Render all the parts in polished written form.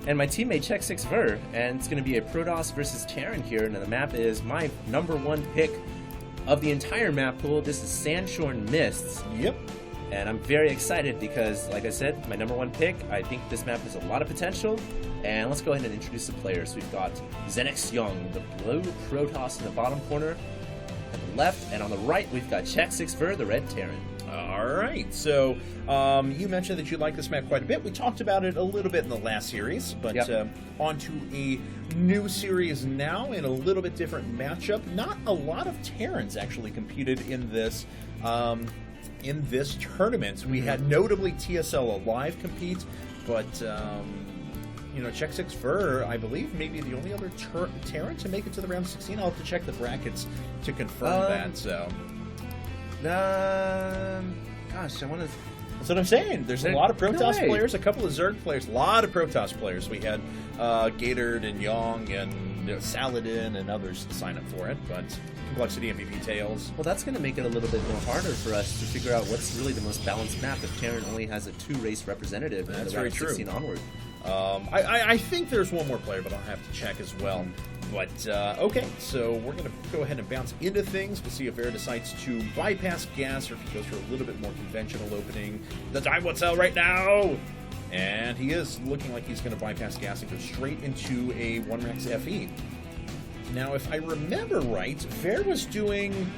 and my teammate Check 6 Ver, and it's going to be a Protoss versus Terran here, and the map is my #1 pick of the entire map pool. This is Sandshorn Mists. Yep. And I'm very excited because, like I said, my #1 pick, I think this map has a lot of potential. And let's go ahead and introduce the players. We've got Zenix Young, the blue Protoss in the bottom corner, on the left, and on the right, we've got Check 6 Ver, the red Terran. All right, so you mentioned that you like this map quite a bit. We talked about it a little bit in the last series, but on to a new series now in a little bit different matchup. Not a lot of Terrans actually competed in this tournament. We had notably TSL Alive compete, but you know, Check 6 Ver, I believe, maybe the only other Terran to make it to the round of 16. I'll have to check the brackets to confirm that. So. Gosh, I want to. That's what I'm saying. There's a lot of Protoss players, a couple of Zerg players, a lot of Protoss players. We had Gatard and Young and Saladin and others sign up for it, but Complexity MVP Tails. Well, that's going to make it a little bit more harder for us to figure out what's really the most balanced map if Terran only has a 2-race representative. That's very true. 16 onward. I think there's one more player, but I'll have to check as well. But, okay, so we're going to go ahead and bounce into things. We'll see if Ver decides to bypass gas or if he goes for a little bit more conventional opening. The time will tell right now! And he is looking like he's going to bypass gas and go straight into a 1-Rex FE. Now, if I remember right, Ver was doing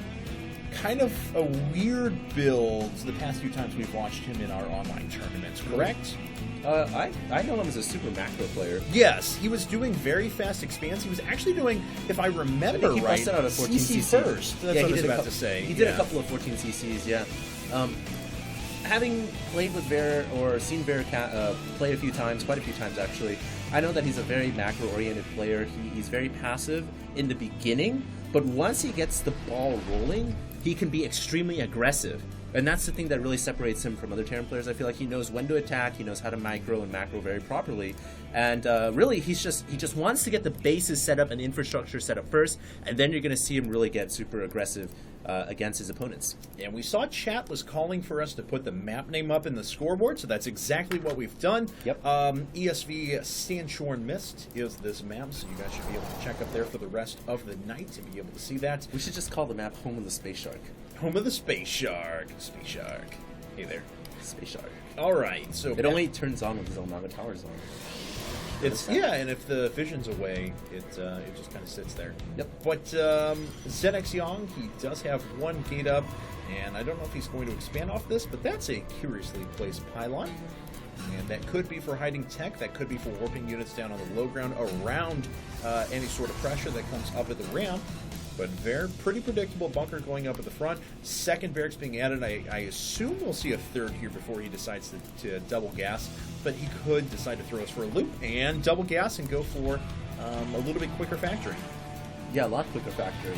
kind of a weird build the past few times we've watched him in our online tournaments, correct? I know him as a super macro player. Yes, he was doing very fast expands. He was actually doing, if I remember he right, busted out a 14 CC first. That's what I was about to say. He did a couple of 14 CCs, yeah. Having played with Ver, or seen Ver play a few times, quite a few times actually, I know that he's a very macro-oriented player. He's very passive in the beginning, but once he gets the ball rolling, he can be extremely aggressive. And that's the thing that really separates him from other Terran players. I feel like he knows when to attack, he knows how to micro and macro very properly. And really, he just wants to get the bases set up and infrastructure set up first, and then you're going to see him really get super aggressive against his opponents. And we saw chat was calling for us to put the map name up in the scoreboard, so that's exactly what we've done. Yep. ESV Sandshorn Mist is this map, so you guys should be able to check up there for the rest of the night to be able to see that. We should just call the map Home of the Space Shark. Home of the Space Shark. Space Shark. Hey there. Space Shark. All right. So it only turns on when his own tower's on. It's and if the vision's away, it just kind of sits there. Yep. But Zenix Young, he does have one gate up, and I don't know if he's going to expand off this, but that's a curiously placed pylon. And that could be for hiding tech, that could be for warping units down on the low ground around any sort of pressure that comes up at the ramp. But Ver, pretty predictable bunker going up at the front. Second barracks being added. I assume we'll see a third here before he decides to double gas. But he could decide to throw us for a loop and double gas and go for a little bit quicker factory. Yeah, a lot quicker factory.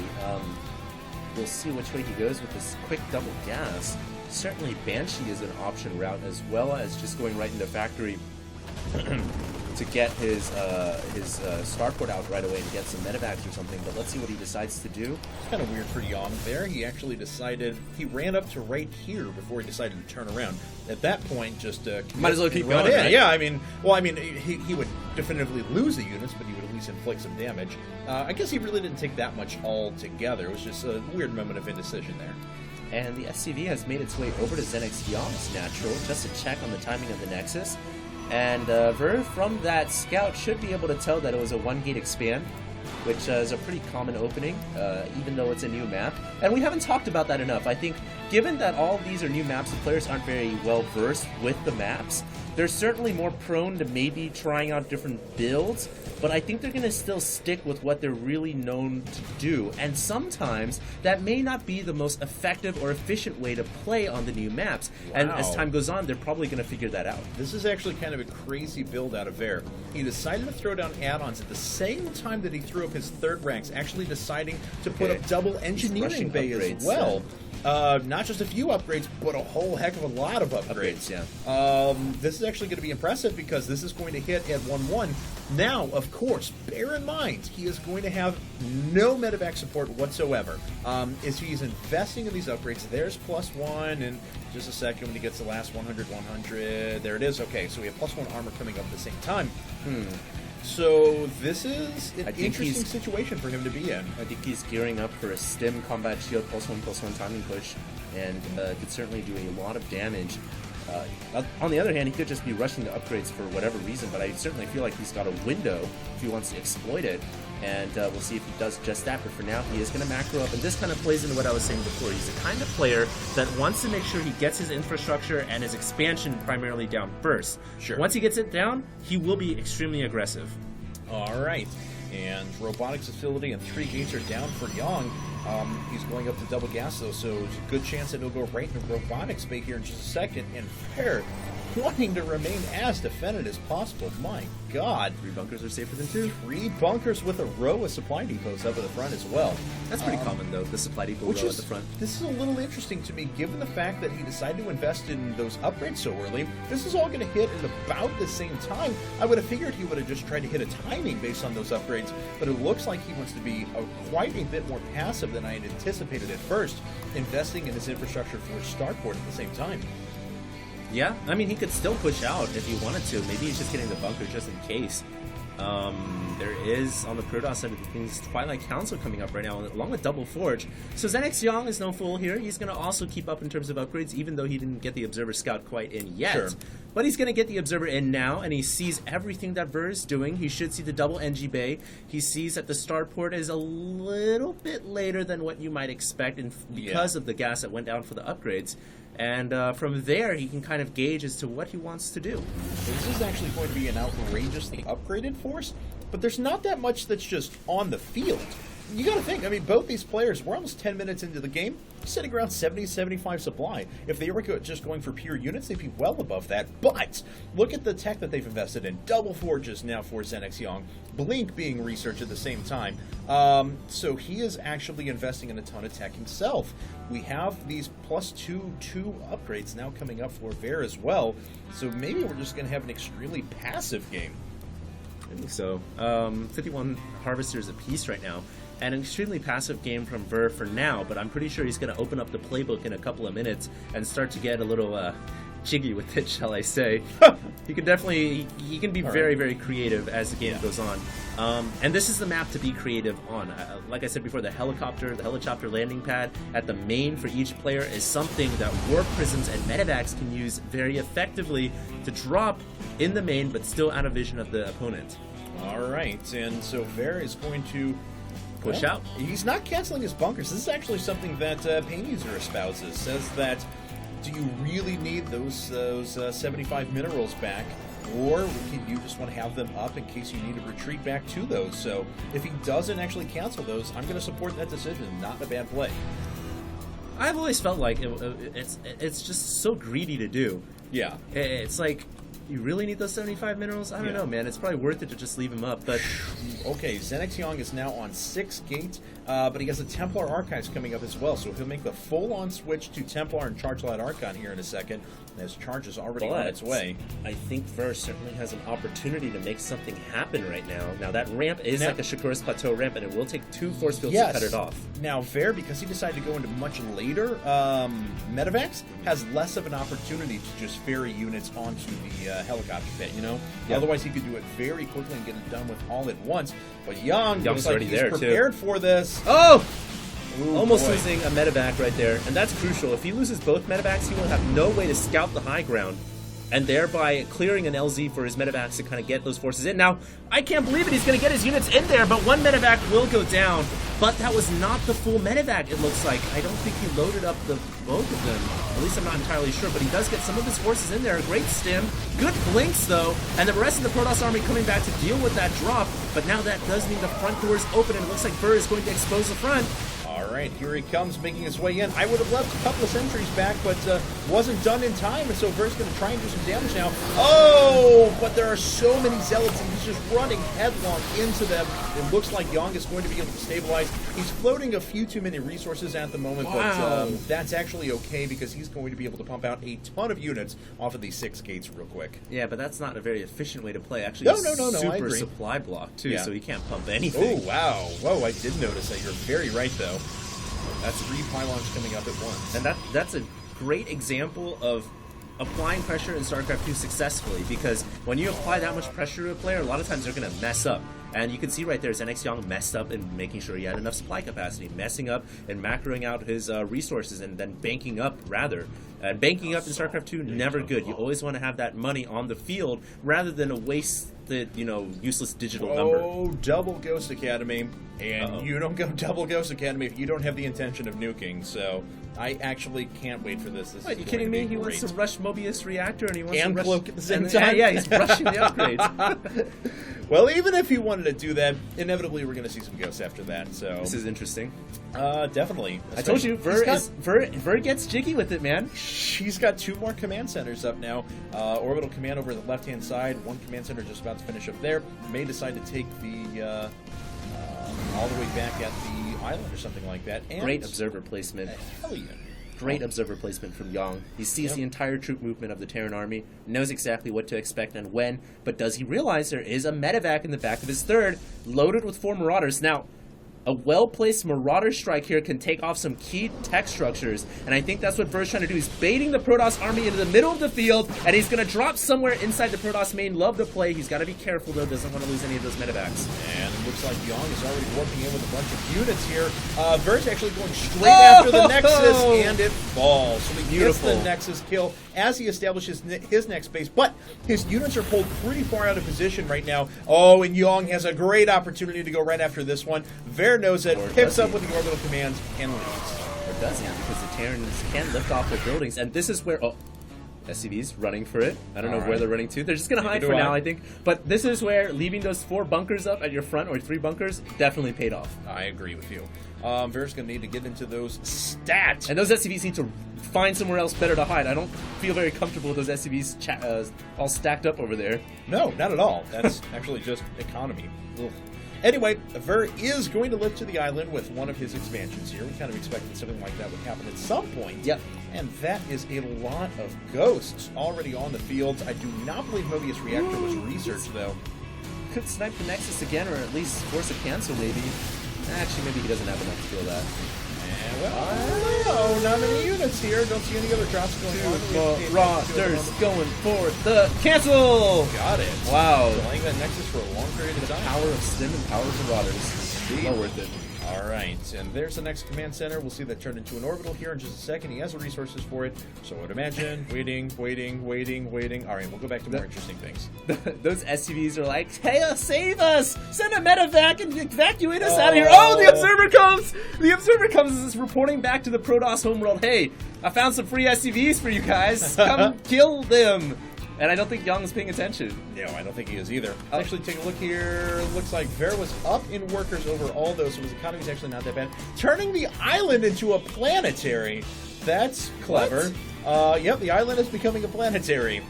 We'll see which way he goes with this quick double gas. Certainly Banshee is an option route, as well as just going right into factory to get his starport out right away and get some medevacs or something. But let's see what he decides to do. It's kind of weird for Young there. He actually decided, he ran up to right here before he decided to turn around. At that point, just might as well keep going. Yeah, right? yeah. I mean, he would definitively lose the units, but he would at least inflict some damage. I guess he really didn't take that much altogether. It was just a weird moment of indecision there. And the SCV has made its way over to Zenix Young's natural just to check on the timing of the Nexus. And Ver, from that scout, should be able to tell that it was a 1-gate expand, which is a pretty common opening, even though it's a new map. And we haven't talked about that enough. I think, given that all of these are new maps, the players aren't very well versed with the maps, they're certainly more prone to maybe trying out different builds, but I think they're going to still stick with what they're really known to do. And sometimes that may not be the most effective or efficient way to play on the new maps. Wow. And as time goes on, they're probably going to figure that out. This is actually kind of a crazy build out of Ver. He decided to throw down add-ons at the same time that he threw up his third ranks, actually deciding to put up double engineering bay as well. not just a few upgrades, but a whole heck of a lot of upgrades. Yeah. This is actually going to be impressive because this is going to hit at 1-1. Now, of course, bear in mind, he is going to have no medevac support whatsoever. As he's investing in these upgrades, there's +1, and just a second when he gets the last 100, there it is. Okay, so we have +1 armor coming up at the same time. So this is an interesting situation for him to be in. I think he's gearing up for a stim combat shield +1/+1 timing push, and could certainly do a lot of damage. On the other hand, he could just be rushing to upgrades for whatever reason, but I certainly feel like he's got a window if he wants to exploit it, and we'll see if he does just that. But for now, he is going to macro up, and this kind of plays into what I was saying before. He's the kind of player that wants to make sure he gets his infrastructure and his expansion primarily down first. Sure. Once he gets it down, he will be extremely aggressive. All right, and robotics facility and 3 gates are down for Young. He's going up to double gas though, so there's a good chance that he'll go right into robotics bay here in just a second. And Fair wanting to remain as defended as possible. My God, 3 bunkers are safer than 2. 3 bunkers with a row of supply depots up at the front as well. That's pretty common though, the supply depot row at the front. This is a little interesting to me, given the fact that he decided to invest in those upgrades so early. This is all going to hit at about the same time. I would have figured he would have just tried to hit a timing based on those upgrades, but it looks like he wants to be quite a bit more passive than I had anticipated at first, investing in his infrastructure for a starport at the same time. Yeah, I mean, he could still push out if he wanted to. Maybe he's just getting the bunker just in case. There is, on the Protoss side of things, Twilight Council coming up right now, along with Double Forge. So Zenix Young is no fool here. He's going to also keep up in terms of upgrades, even though he didn't get the Observer Scout quite in yet. Sure. But he's going to get the Observer in now, and he sees everything that Ver is doing. He should see the double NG Bay. He sees that the starport is a little bit later than what you might expect because of the gas that went down for the upgrades. And from there, he can kind of gauge as to what he wants to do. This is actually going to be an outrageously upgraded force, but there's not that much that's just on the field. You got to think, I mean, both these players, we're almost 10 minutes into the game, sitting around 70, 75 supply. If they were just going for pure units, they'd be well above that. But look at the tech that they've invested in. Double forges now for Zenix Young. Blink being researched at the same time. So he is actually investing in a ton of tech himself. We have these +2 upgrades now coming up for Ver as well. So maybe we're just going to have an extremely passive game. I think so. 51 harvesters apiece right now. And an extremely passive game from Ver for now, but I'm pretty sure he's going to open up the playbook in a couple of minutes and start to get a little jiggy with it, shall I say. He can definitely, he can be very, very creative as the game goes on. And this is the map to be creative on. Like I said before, the helicopter landing pad at the main for each player is something that warp prisms and medevacs can use very effectively to drop in the main, but still out of vision of the opponent. All right, and so Ver is going to push out. He's not canceling his bunkers. This is actually something that Pain User espouses. Says that, do you really need those 75 minerals back, or can you just want to have them up in case you need to retreat back to those? So if he doesn't actually cancel those, I'm going to support that decision. Not a bad play. I've always felt like it's just so greedy to do. Yeah. It's like, you really need those 75 minerals? I don't know, man. It's probably worth it to just leave him up. But okay, Zenix Young is now on 6 gates, but he has the Templar Archives coming up as well, so he'll make the full-on switch to Templar and charge that Archon here in a second, as charge is already on its way. I think Ver certainly has an opportunity to make something happen right now. Now, that ramp is like a Shakuras Plateau ramp, and it will take 2 force fields to cut it off. Now, Ver, because he decided to go into much later medevacs, has less of an opportunity to just ferry units onto the helicopter pit, you know? Yeah. Otherwise, he could do it very quickly and get it done with all at once. But Young looks like he's prepared for this. Oh! Ooh, almost losing a medevac right there, and that's crucial. If he loses both medevacs, he will have no way to scout the high ground, and thereby clearing an LZ for his medevacs to kind of get those forces in. Now, I can't believe it, he's going to get his units in there, but one medevac will go down, but that was not the full medevac, it looks like. I don't think he loaded up both of them. At least I'm not entirely sure, but he does get some of his forces in there. A great stim. Good blinks, though, and the rest of the Protoss army coming back to deal with that drop, but now that does mean the front door is open, and it looks like Ver is going to expose the front. All right, here he comes, making his way in. I would have left a couple of sentries back, but wasn't done in time, and so Ver's going to try and do some damage now. Oh, but there are so many Zealots, and he's just running headlong into them. It looks like Yong is going to be able to stabilize. He's floating a few too many resources at the moment, but that's actually okay because he's going to be able to pump out a ton of units off of these 6 gates real quick. Yeah, but that's not a very efficient way to play. Actually, No, super I agree. supply block, too, Yeah. so he can't pump anything. Oh, wow. Whoa, I did notice that. You're very right, though. That's 3 pylons coming up at once. And that's a great example of applying pressure in StarCraft 2 successfully, because when you apply that much pressure to a player, a lot of times they're going to mess up. And you can see right there, Zenix Yong messed up in making sure he had enough supply capacity, messing up and macroing out his resources, and then banking up, rather. And banking up in StarCraft 2, never good. You always want to have that money on the field rather than a wasted, useless digital number. Oh, double Ghost Academy. And you don't go double Ghost Academy if you don't have the intention of nuking, so I actually can't wait for this. What, are you kidding me? He wants to rush Mobius Reactor and he wants and to rush... Cloak at the same time? Yeah, he's rushing the upgrades. Well, even if he wanted to do that, inevitably we're going to see some ghosts after that, so... This is interesting. Definitely. I told you, Ver gets jiggy with it, man. She's got 2 more command centers up now. Orbital command over the left-hand side. 1 command center just about to finish up there. May decide to take the... all the way back at the island or something like that. And great observer placement. Hellion. Great observer placement from Yong. He sees the entire troop movement of the Terran army, knows exactly what to expect and when, but does he realize there is a medevac in the back of his third, loaded with 4 Marauders? Now, a well-placed Marauder strike here can take off some key tech structures, and I think that's what Ver's trying to do. He's baiting the Protoss army into the middle of the field, and he's going to drop somewhere inside the Protoss main. Love to play. He's got to be careful, though. Doesn't want to lose any of those medevacs. And it looks like Yong is already working in with a bunch of units here. Ver's actually going straight after the Nexus, and it falls. So he gets the Nexus kill as he establishes his next base, but his units are pulled pretty far out of position right now. Oh, and Yong has a great opportunity to go right after this one. Ver knows it, picks up with the orbital commands, and leaves. Or does he? Because the Terrans can lift off their buildings, and this is where... SCV's running for it. I don't know where they're running to. They're just going to hide for now, I think. But this is where leaving those 4 bunkers up at your front, or 3 bunkers, definitely paid off. I agree with you. Ver's going to need to get into those stats. And those SCVs need to find somewhere else better to hide. I don't feel very comfortable with those SCVs all stacked up over there. No, not at all. That's actually just economy. Ugh. Anyway, Ver is going to lift to the island with one of his expansions here. We kind of expected something like that would happen at some point. Yep. And that is a lot of ghosts already on the field. I do not believe Mobius Reactor was researched, though. Could snipe the Nexus again, or at least force a cancel, maybe. Actually, maybe he doesn't have enough to feel that. And, well, I don't know. Not many units here. Don't see any other drops going on. Marauders going for the cancel! Got it. Wow. Delaying that Nexus for a long period of time. Power of Stim and power of Marauders. Well worth it. All right, and there's the next command center. We'll see that turn into an orbital here in just a second. He has the resources for it, so I would imagine waiting. All right, we'll go back to more interesting things. Those SCVs are like, hey, save us! Send a medevac and evacuate us out of here! Oh, the observer comes! The observer comes and is reporting back to the Protoss homeworld, hey, I found some free SCVs for you guys. Come kill them! And I don't think Yong's paying attention. No, I don't think he is either. Actually, take a look here. Looks like Ver was up in workers over all those, so his economy is actually not that bad. Turning the island into a planetary. That's clever. Yep, the island is becoming a planetary.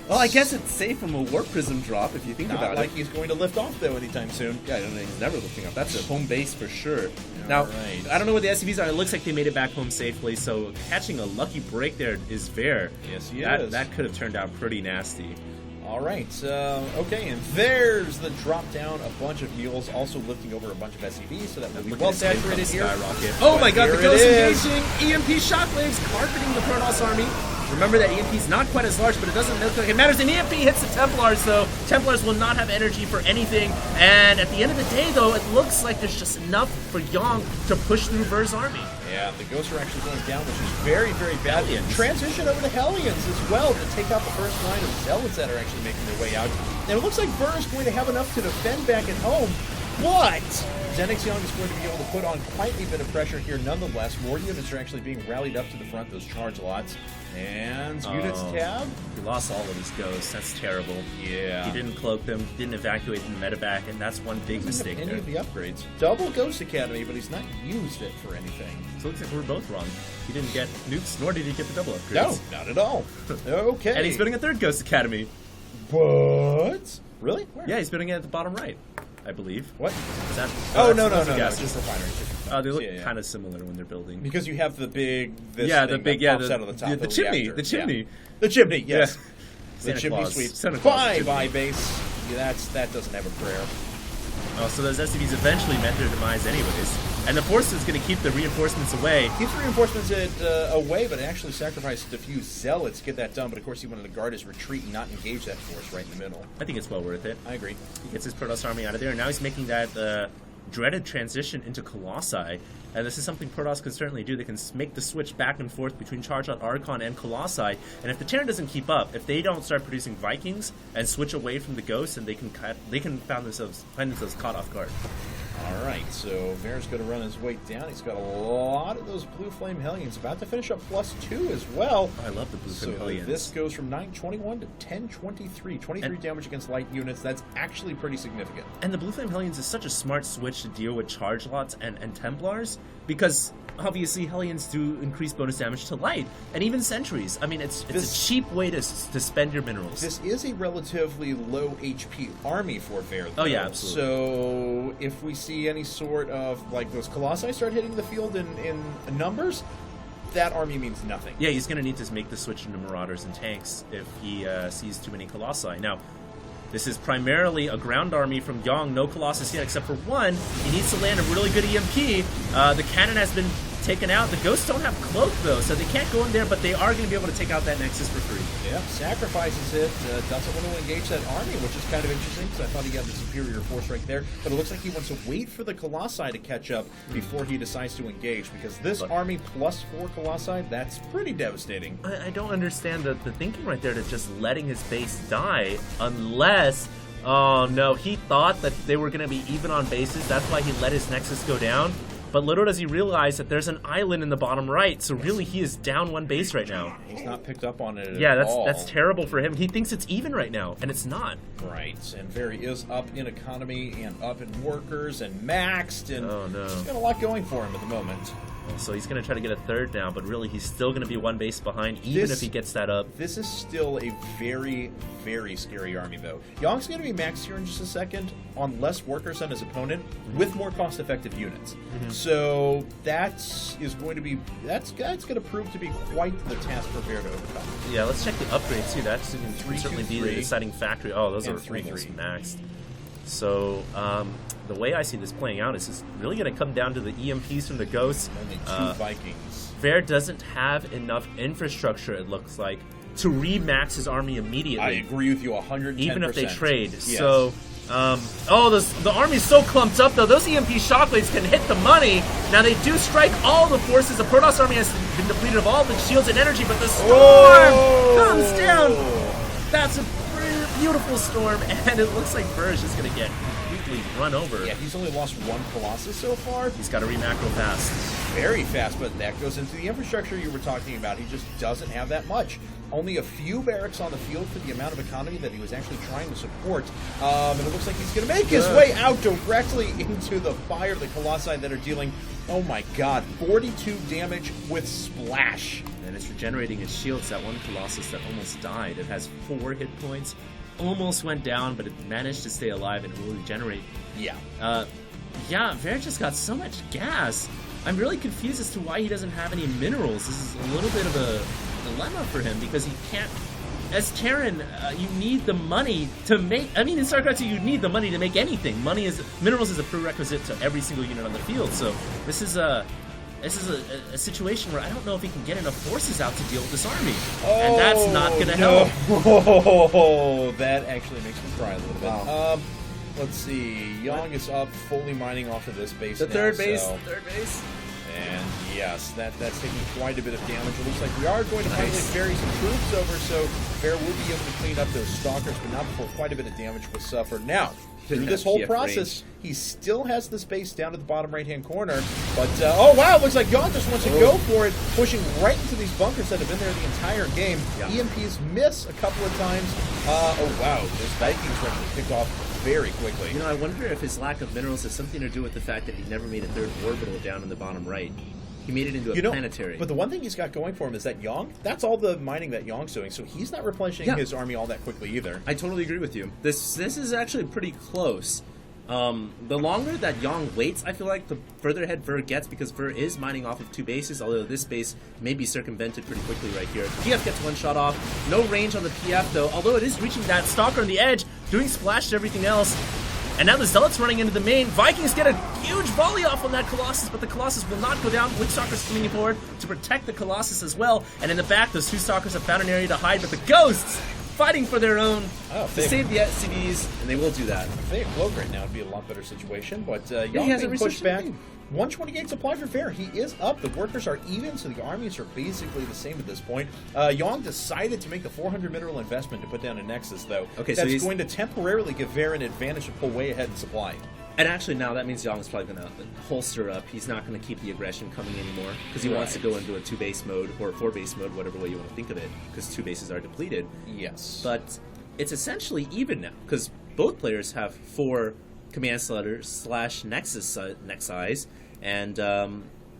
Well, I guess it's safe from a warp prism drop if you think about it. Not like he's going to lift off, though, anytime soon. Yeah, I don't know. He's never lifting off. That's a home base for sure. Now, I don't know what the SCVs are. It looks like they made it back home safely, so catching a lucky break there is Ver. Yes, he is. That could have turned out pretty nasty. All right, okay, and there's the drop down. A bunch of mules also lifting over a bunch of SCVs, so that will be well saturated here. Oh my god, the ghost engaging! EMP shockwaves carpeting the Protoss army. Remember that EMP is not quite as large, but it doesn't look like it matters. And EMP hits the Templars, though. Templars will not have energy for anything. And at the end of the day, though, it looks like there's just enough for Yong to push through Ver's army. Yeah, the ghosts are actually going down, which is very, very bad. Transition over to Hellions as well to take out the first line of Zealots that are actually making their way out. And it looks like Ver is going to have enough to defend back at home. But Zenix Young is going to be able to put on quite a bit of pressure here nonetheless. More units are actually being rallied up to the front, those charge lots. And units tab. He lost all of his ghosts. That's terrible. Yeah. He didn't cloak them, didn't evacuate the medevac, and that's one big mistake Any there. of the upgrades. Double Ghost Academy, but he's not used it for anything. So it looks like we're both wrong. He didn't get nukes, nor did he get the double upgrades. No, not at all. Okay. And he's building a third Ghost Academy. But... Really? Where? Yeah, he's building it at the bottom right, I believe. What? Is that? Oh, that's no, gases. just refineries. They look kind of similar when they're building. Because you have the big, pops out of the top of the chimney, reactor. the chimney. Yeah. The chimney, yes. Yeah. The chimney Claus. sweep. Santa Claus. 5 I base. Yeah, that doesn't have a prayer. Oh, so those SCVs eventually met their demise anyways. And the Force is going to keep the reinforcements away. Keeps the reinforcements away, but actually sacrificed a few zealots to get that done. But of course, he wanted to guard his retreat and not engage that force right in the middle. I think it's well worth it. I agree. He gets his Protoss army out of there, and now he's making that dreaded transition into Colossi. And this is something Protoss can certainly do. They can make the switch back and forth between Charge-Out Archon and Colossi. And if the Terran doesn't keep up, if they don't start producing Vikings and switch away from the Ghosts, and they can find themselves caught off guard. All right, so Vair's going to run his way down. He's got a lot of those Blue Flame Hellions. About to finish up +2 as well. I love the Blue Flame So Hellions. this goes from 921 to 1023. 23 damage against light units. That's actually pretty significant. And the Blue Flame Hellions is such a smart switch to deal with Charge Lots and Templars, because obviously Hellions do increase bonus damage to light, and even Sentries. I mean, it's a cheap way to spend your minerals. This is a relatively low HP army for Vair, though. Oh, yeah, absolutely. So if we see any sort of, like, those Colossi start hitting the field in numbers, that army means nothing. Yeah, he's going to need to make the switch into Marauders and tanks if he sees too many Colossi. Now, this is primarily a ground army from Yong. No Colossus yet, except for one. He needs to land a really good EMP. The cannon has been taken out. The Ghosts don't have Cloak, though, so they can't go in there, but they are going to be able to take out that Nexus for free. Yeah, sacrifices it. Doesn't want to engage that army, which is kind of interesting, because I thought he had the superior force right there. But it looks like he wants to wait for the Colossi to catch up before he decides to engage, because this army +4 Colossi, that's pretty devastating. I don't understand the thinking right there to just letting his base die, unless... Oh, no, he thought that they were going to be even on bases. That's why he let his Nexus go down. But little does he realize that there's an island in the bottom right, so really he is down one base right now. He's not picked up on it yeah, at all. that's terrible for him. He thinks it's even right now, and it's not. Right, and Very is up in economy and up in workers and maxed, and oh, no. He's got a lot going for him at the moment. So he's going to try to get a third now, but really he's still going to be one base behind, even if he gets that up. This is still a very, very scary army, though. Yong's going to be maxed here in just a second on less workers than his opponent with more cost-effective units. So that is going to be that's going to prove to be quite the task for Vair to overcome. Yeah, let's check the upgrades too. That can certainly be the deciding factor. Oh, those are 3-3 almost maxed. So the way I see this playing out is it's really going to come down to the EMPs from the Ghosts. Only 2 Vikings. Vair doesn't have enough infrastructure, it looks like, to re-max his army immediately. I agree with you 110%. Even if they trade. Yes. So, the army's so clumped up, though. Those EMP shockwaves can hit the money. Now, they do strike all the forces. The Protoss army has been depleted of all the shields and energy, but the storm comes down. That's a beautiful storm, and it looks like Vair is just going to get completely run over. Yeah, he's only lost 1 Colossus so far. He's got to re-mac real fast. Very fast, but that goes into the infrastructure you were talking about. He just doesn't have that much. Only a few barracks on the field for the amount of economy that he was actually trying to support. And it looks like he's going to make his way out directly into the fire of the Colossi that are dealing, oh my god, 42 damage with Splash. And it's regenerating its shields. That one Colossus that almost died. It has 4 hit points. Almost went down, but it managed to stay alive and will regenerate. Yeah. Yeah, Vair just got so much gas. I'm really confused as to why he doesn't have any minerals. This is a little bit of a dilemma for him, because he can't... As Terran, you need the money to make... I mean, in StarCraft 2, you need the money to make anything. Minerals is a prerequisite to every single unit on the field, so this is a situation where I don't know if he can get enough forces out to deal with this army. And that's not going to help. Oh, that actually makes me cry a little bit. Wow. Let's see. Yong is up, fully mining off of this base The now, third base. so- The third base. And yes, that's taking quite a bit of damage. It looks like we are going to finally ferry some troops over, so Fair will be able to clean up those stalkers, but not before quite a bit of damage was suffered. Now, through this whole process, he still has the space down at the bottom right-hand corner, but oh wow, it looks like Yon just wants to go for it, pushing right into these bunkers that have been there the entire game. EMPs miss a couple of times. Oh wow, this Vikings are actually picked off very quickly. You know, I wonder if his lack of minerals has something to do with the fact that he never made a third orbital down in the bottom right. He made it into a planetary. But the one thing he's got going for him is that Yong, that's all the mining that Yong's doing, so he's not replenishing his army all that quickly either. I totally agree with you. This is actually pretty close. The longer that Yong waits, I feel like the further ahead Ver gets, because Ver is mining off of 2 bases, although this base may be circumvented pretty quickly right here. PF gets 1 shot off. No range on the PF, though, although it is reaching that Stalker on the edge, doing splash to everything else. And now the Zealots running into the main. Vikings get a huge volley off on that Colossus, but the Colossus will not go down. Witch Stalkers coming forward to protect the Colossus as well. And in the back, those 2 Stalkers have found an area to hide, but the Ghosts fighting for their own to save the SCVs, and they will do that. If they explode right now, it'd be a lot better situation, but Yong being pushed back. 128 supply for Fair. He is up. The workers are even, so the armies are basically the same at this point. Yong decided to make the 400 mineral investment to put down a Nexus, though. Okay, that's going to temporarily give Fair an advantage to pull way ahead in supply. And actually now that means Yong's probably going to holster up. He's not going to keep the aggression coming anymore, because he wants to go into a 2-base mode, or 4-base mode, whatever way you want to think of it, because 2 bases are depleted. Yes. But it's essentially even now, because both players have 4 command slutters / Nexis, and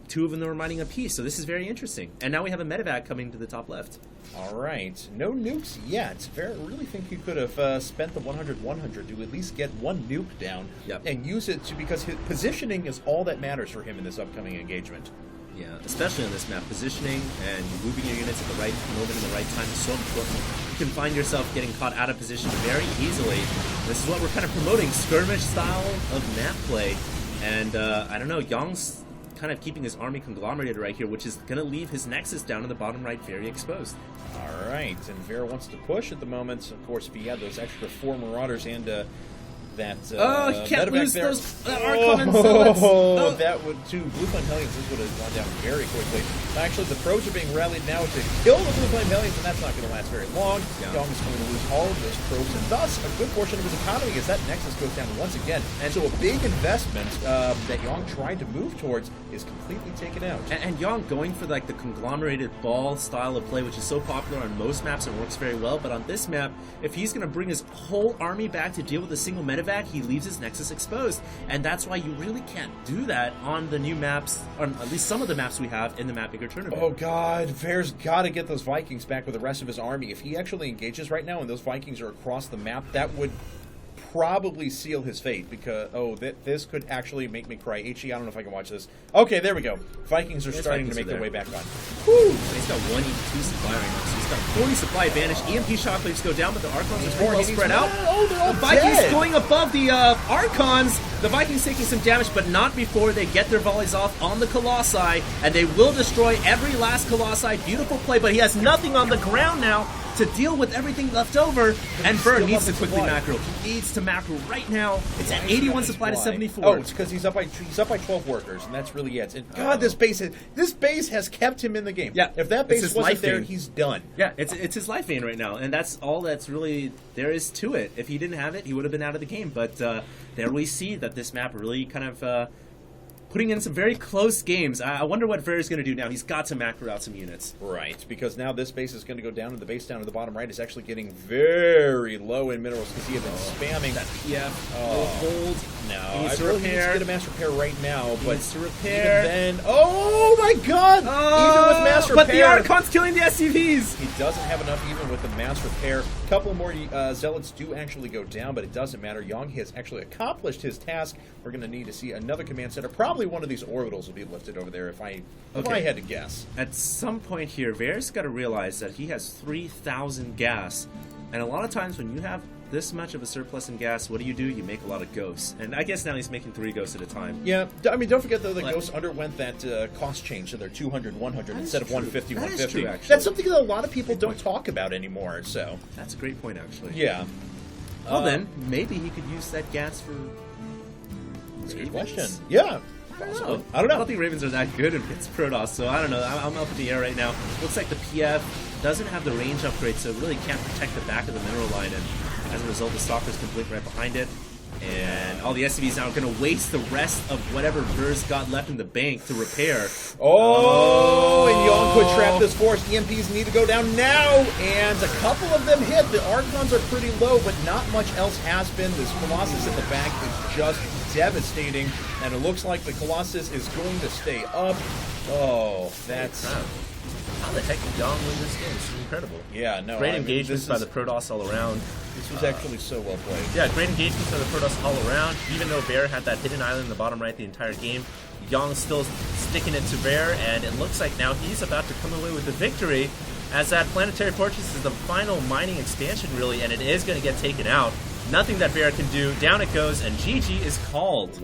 2 of them are mining a piece, so this is very interesting. And now we have a medevac coming to the top left. All right, no nukes yet. I really think you could have spent the 100-100 to at least get 1 nuke down and use it to, because his positioning is all that matters for him in this upcoming engagement. Yeah, especially on this map, positioning and moving your units at the right moment and the right time is so important. You can find yourself getting caught out of position very easily. This is what we're kind of promoting, skirmish style of map play. And I don't know, Yong's kind of keeping his army conglomerated right here, which is going to leave his Nexus down in the bottom right very exposed. All right, and Vera wants to push at the moment. Of course, if he had those extra 4 Marauders and that he can't lose there. those Archon and Zealots. That would, 2 Blue Flame Hellions, this would have gone down very quickly. Actually, the pros are being rallied now to kill the Blue Flame Hellions, and that's not going to last very long. Yong is going to lose all of those pros, and thus a good portion of his economy as that Nexus goes down once again. And so a big investment that Yong tried to move towards is completely taken out. And Yong going for like the conglomerated ball style of play, which is so popular on most maps and works very well, but on this map, if he's going to bring his whole army back to deal with a single medevac, he leaves his Nexus exposed. And that's why you really can't do that on the new maps, or at least some of the maps we have in the Mapmaker tournament. Oh god, Fair's got to get those Vikings back with the rest of his army. If he actually engages right now and those Vikings are across the map, that would probably seal his fate, because this could actually make me cry. HE, I don't know if I can watch this. Okay, there we go. Vikings are starting to make their way back on. Whew. So he's got 182 supply right now, so he's got 40 supply advantage. EMP shockwaves go down, but the Archons are pretty well spread out. The Vikings going above the Archons. The Vikings taking some damage, but not before they get their volleys off on the Colossi, and they will destroy every last Colossi. Beautiful play, but he has nothing on the ground now to deal with everything left over, and Burn needs to quickly macro. He needs to macro right now. It's at 81 supply to 74. Oh, it's because he's up by 12 workers, and that's really it. And God, this base has kept him in the game. Yeah, if that base wasn't there, he's done. Yeah, it's his life vein right now, and that's all that's really there is to it. If he didn't have it, he would have been out of the game. But there we see that this map really kind of putting in some very close games. I wonder what Ver is going to do now. He's got to macro out some units. Right, because now this base is going to go down, and the base down to the bottom right is actually getting very low in minerals because he had been spamming that PF. Hold. No, he needs to repair. He needs to get a mass repair right now. He needs to repair. Then, oh my god! Even with mass repair. But the Archon's killing the SCVs! He doesn't have enough even with the mass repair. A couple more Zealots do actually go down, but it doesn't matter. Yong has actually accomplished his task. We're going to need to see another command center. Probably one of these orbitals will be lifted over there if I had to guess. At some point here, Ver's got to realize that he has 3,000 gas. And a lot of times when you have this much of a surplus in gas, what do? You make a lot of ghosts. And I guess now he's making 3 ghosts at a time. Yeah, I mean, don't forget, though, the ghosts underwent that cost change, so they're 200, 100 instead of 150, 150. True, actually. That's something that a lot of people don't talk about anymore, so. That's a great point, actually. Yeah. Well, then, maybe he could use that gas for... That's a good question. Yeah. I don't know. I don't think Ravens are that good against Protoss, so I don't know. I'm up in the air right now. Looks like the PF doesn't have the range upgrade, so it really can't protect the back of the mineral line, and as a result, the Stalkers can blink right behind it. And all the SCVs now are going to waste the rest of whatever Ver's got left in the bank to repair. Oh, and Yong could trap this force. EMPs need to go down now, and a couple of them hit. The Archons are pretty low, but not much else has been. This Colossus in the back is just devastating, and it looks like the Colossus is going to stay up. Oh, that's... How the heck did Yong win this game? This is incredible. Yeah, no. Great engagements by the Protoss all around. This was actually so well played. Yeah, great engagements by the Protoss all around. Even though Bear had that hidden island in the bottom right the entire game, Yong's still sticking it to Bear, and it looks like now he's about to come away with the victory, as that Planetary Fortress is the final mining expansion, really, and it is going to get taken out. Nothing that Bear can do. Down it goes, and GG is called.